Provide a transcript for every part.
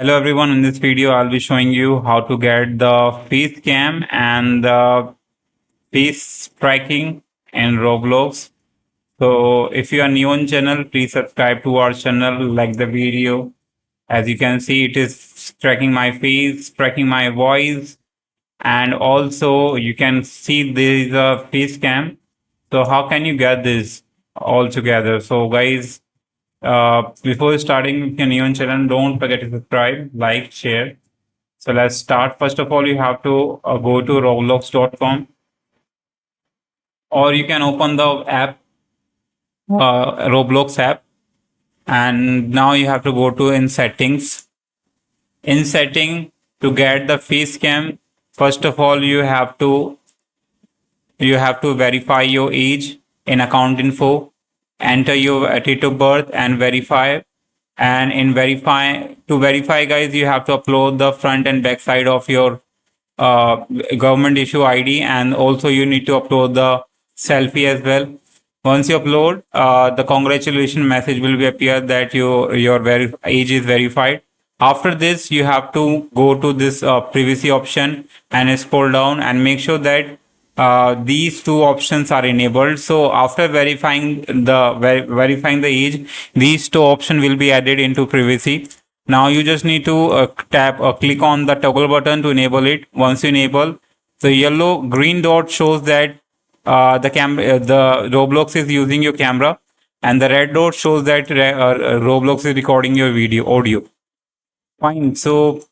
Hello everyone, in this video I'll be showing you how to get the face cam and the face tracking in Roblox. So if you are new on channel, please subscribe to our channel, like the video. As you can see, it is tracking my face, tracking my voice, and also you can see there is a face cam. So how can you get this all together? So guys, before starting your new channel, don't forget to subscribe, like, share. So let's start. First of all, you have to go to roblox.com, or you can open the app, Roblox app, and now you have to go to in settings. In setting, to get the face cam, first of all you have to verify your age in account info, enter your date of birth and verify. And in verify guys, you have to upload the front and back side of your uh, government issue ID, and also you need to upload the selfie as well. Once you upload, the congratulation message will be appear that your age is verified. After this, you have to go to this privacy option and scroll down and make sure that these two options are enabled. So after verifying the age, these two options will be added into privacy. Now you just need to click on the toggle button to enable it. Once you enable, the yellow green dot shows that the Roblox is using your camera, and the red dot shows that Roblox is recording your video audio. Fine. So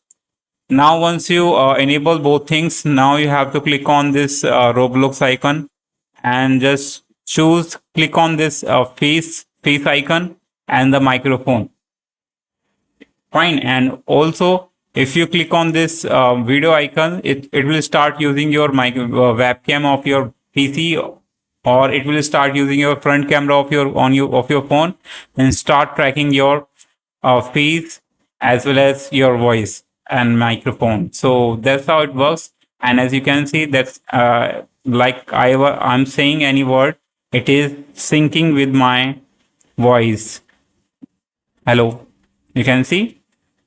now once you enable both things, now you have to click on this Roblox icon and just click on this face icon and the microphone. Fine. And also, if you click on this video icon, it will start using your webcam of your PC, or it will start using your front camera of your phone and start tracking your face as well as your voice and microphone. So that's how it works. And as you can see, that's like I'm saying any word, it is syncing with my voice. Hello, you can see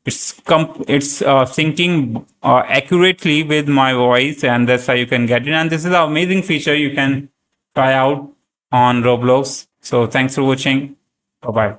it's syncing accurately with my voice, and that's how you can get it. And this is an amazing feature you can try out on Roblox. So thanks for watching. Bye bye.